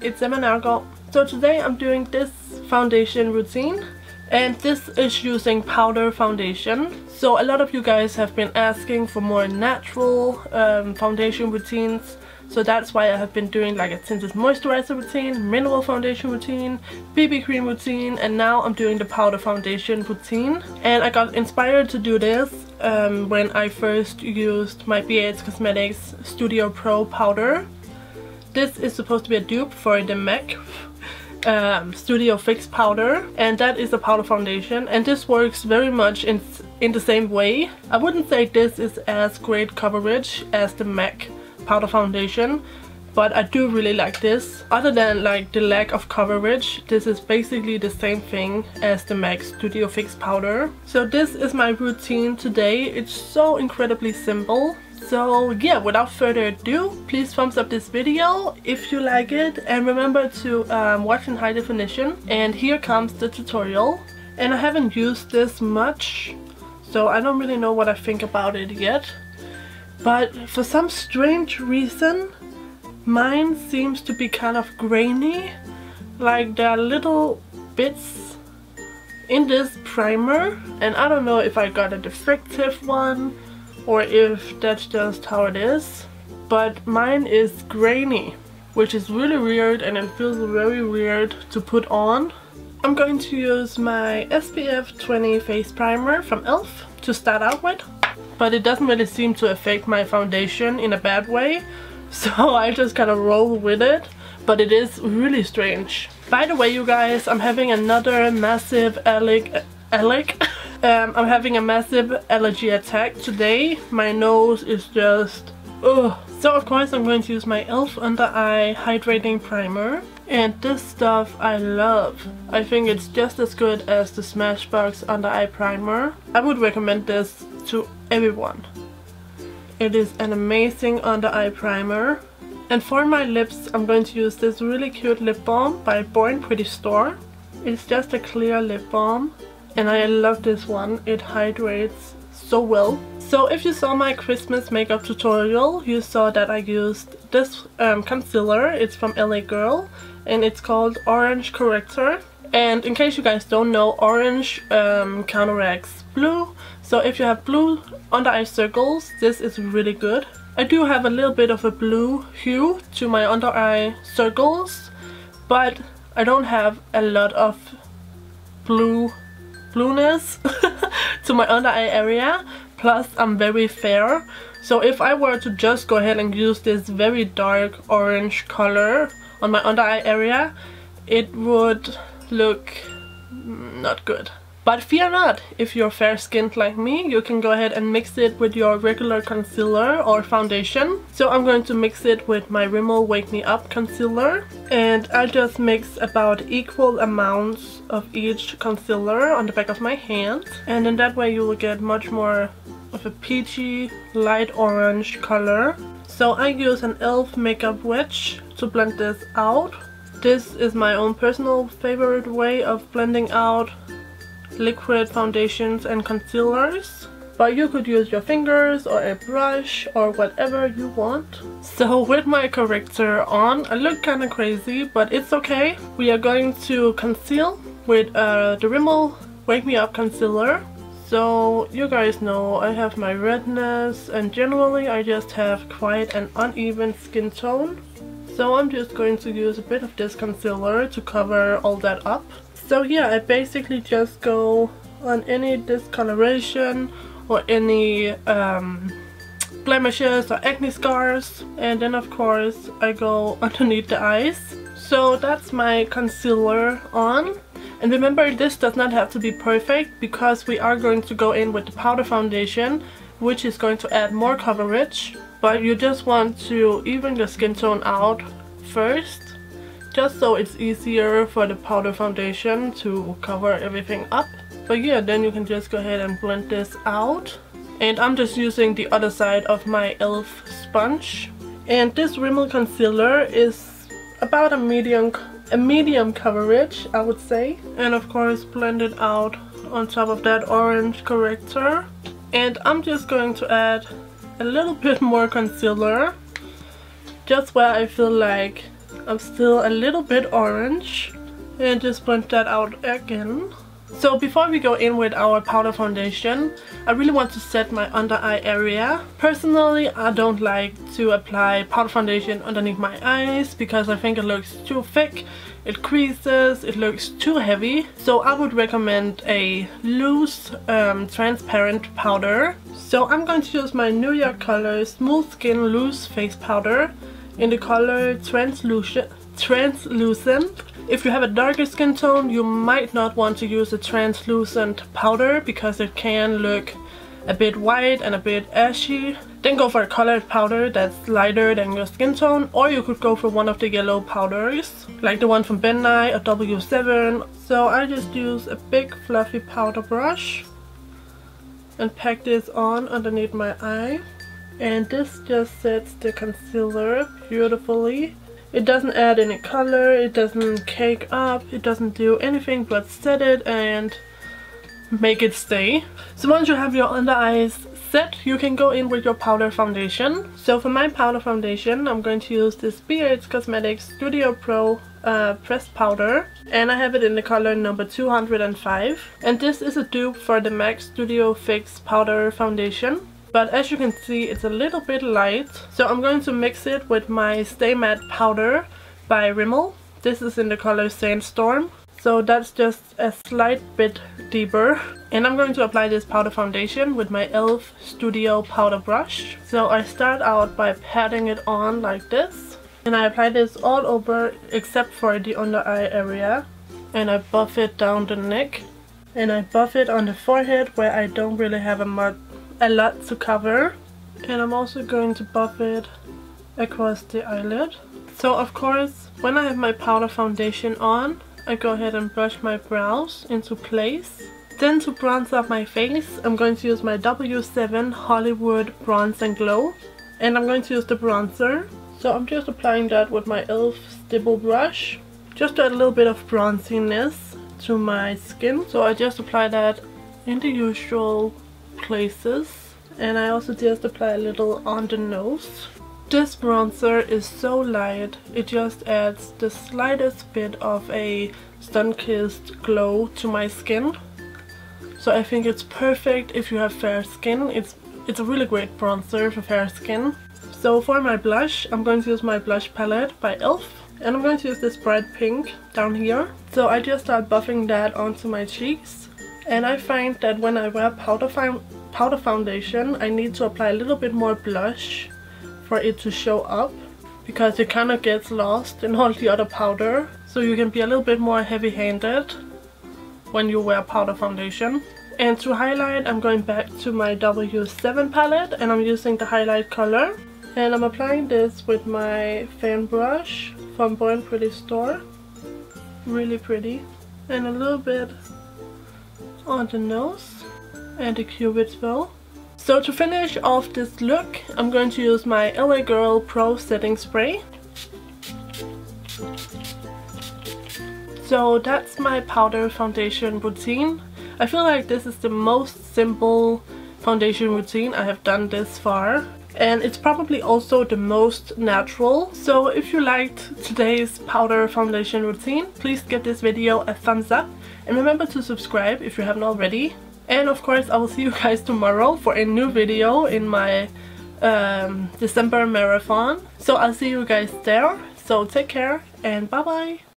it's Emma Nørgaard. So today I'm doing this foundation routine, and this is using powder foundation. So a lot of you guys have been asking for more natural foundation routines, so that's why I have been doing like a tinted moisturizer routine, mineral foundation routine, BB cream routine, and now I'm doing the powder foundation routine. And I got inspired to do this when I first used my BH Cosmetics Studio Pro powder. This is supposed to be a dupe for the MAC Studio Fix powder, and that is a powder foundation, and this works very much in the same way. I wouldn't say this is as great coverage as the MAC powder foundation, but I do really like this. Other than like the lack of coverage, this is basically the same thing as the MAC Studio Fix powder. So this is my routine today. It's so incredibly simple. So yeah, without further ado, please thumbs up this video if you like it, and remember to watch in high definition. And here comes the tutorial. And I haven't used this much, so I don't really know what I think about it yet. But for some strange reason, mine seems to be kind of grainy. Like there are little bits in this primer, and I don't know if I got a defective one or if that's just how it is, but mine is grainy, which is really weird, and it feels very weird to put on. I'm going to use my SPF 20 face primer from e.l.f. to start out with, but it doesn't really seem to affect my foundation in a bad way, so I just kind of roll with it, but it is really strange. By the way, you guys, I'm having another massive I'm having a massive allergy attack today. My nose is just ugh. So of course I'm going to use my e.l.f. Under Eye Hydrating Primer. And this stuff I love. I think it's just as good as the Smashbox Under Eye Primer. I would recommend this to everyone. It is an amazing under eye primer. And for my lips I'm going to use this really cute lip balm by BornPrettyStore. It's just a clear lip balm, and I love this one. It hydrates so well. So if you saw my Christmas makeup tutorial, you saw that I used this concealer. It's from LA Girl, and it's called Orange Corrector. And in case you guys don't know, orange counteracts blue. So if you have blue under eye circles, this is really good. I do have a little bit of a blue hue to my under eye circles, but I don't have a lot of blueness to my under eye area. Plus I'm very fair, so if I were to just go ahead and use this very dark orange color on my under eye area, it would look not good. But fear not, if you're fair skinned like me, you can go ahead and mix it with your regular concealer or foundation. So I'm going to mix it with my Rimmel Wake Me Up concealer, and I just mix about equal amounts of each concealer on the back of my hand, and in that way you will get much more of a peachy light orange color. So I use an e.l.f. makeup wedge to blend this out. This is my own personal favorite way of blending out liquid foundations and concealers, but you could use your fingers or a brush or whatever you want. So with my corrector on, I look kind of crazy, but it's okay. We are going to conceal with the Rimmel Wake Me Up concealer. So you guys know I have my redness, and generally I just have quite an uneven skin tone. So I'm just going to use a bit of this concealer to cover all that up. So yeah, I basically just go on any discoloration or any blemishes or acne scars, and then of course I go underneath the eyes. So that's my concealer on. And remember, this does not have to be perfect, because we are going to go in with the powder foundation, which is going to add more coverage. But you just want to even your skin tone out first, just so it's easier for the powder foundation to cover everything up. But yeah, then you can just go ahead and blend this out. And I'm just using the other side of my e.l.f. sponge. And this Rimmel concealer is about a medium coverage, I would say. And of course blend it out on top of that orange corrector. And I'm just going to add a little bit more concealer, just where I feel like I'm still a little bit orange, and just blend that out again. So before we go in with our powder foundation, I really want to set my under eye area. Personally, I don't like to apply powder foundation underneath my eyes because I think it looks too thick, it creases, it looks too heavy. So I would recommend a loose, transparent powder. So I'm going to use my New York Color Smooth Skin Loose Face Powder in the color Translucent. If you have a darker skin tone, you might not want to use a translucent powder because it can look a bit white and a bit ashy. Then go for a colored powder that's lighter than your skin tone, or you could go for one of the yellow powders, like the one from Ben Nye or W7. So I just use a big fluffy powder brush and pack this on underneath my eye. And this just sets the concealer beautifully. It doesn't add any color, it doesn't cake up, it doesn't do anything but set it and make it stay. So once you have your under eyes set, you can go in with your powder foundation. So for my powder foundation, I'm going to use this BH Cosmetics Studio Pro pressed powder, and I have it in the color number 205. And this is a dupe for the MAC Studio Fix powder foundation. But as you can see, it's a little bit light. So I'm going to mix it with my Stay Matte powder by Rimmel. This is in the color Sandstorm. So that's just a slight bit deeper. And I'm going to apply this powder foundation with my e.l.f. Studio Powder Brush. So I start out by patting it on like this. And I apply this all over except for the under eye area. And I buff it down the neck. And I buff it on the forehead where I don't really have a lot to cover. And I'm also going to buff it across the eyelid. So of course, when I have my powder foundation on, I go ahead and brush my brows into place. Then to bronze up my face, I'm going to use my W7 Hollywood Bronze and Glow. And I'm going to use the bronzer. So I'm just applying that with my e.l.f. Stipple Brush, just to add a little bit of bronziness to my skin. So I just apply that in the usual places, and I also just apply a little on the nose. This bronzer is so light, it just adds the slightest bit of a sun-kissed glow to my skin. So I think it's perfect if you have fair skin. It's a really great bronzer for fair skin. So for my blush, I'm going to use my blush palette by e.l.f. and I'm going to use this bright pink down here. So I just start buffing that onto my cheeks. And I find that when I wear powder foundation, I need to apply a little bit more blush for it to show up, because it kind of gets lost in all the other powder. So you can be a little bit more heavy-handed when you wear powder foundation. And to highlight, I'm going back to my W7 palette and I'm using the highlight color. And I'm applying this with my fan brush from BornPrettyStore. Really pretty. And a little bit on the nose and the cupid's bow. So to finish off this look, I'm going to use my LA Girl Pro Setting Spray. So that's my powder foundation routine. I feel like this is the most simple foundation routine I have done this far. And it's probably also the most natural. So if you liked today's powder foundation routine, please give this video a thumbs up. And remember to subscribe if you haven't already. And of course I will see you guys tomorrow for a new video in my December marathon. So I'll see you guys there. So take care and bye bye.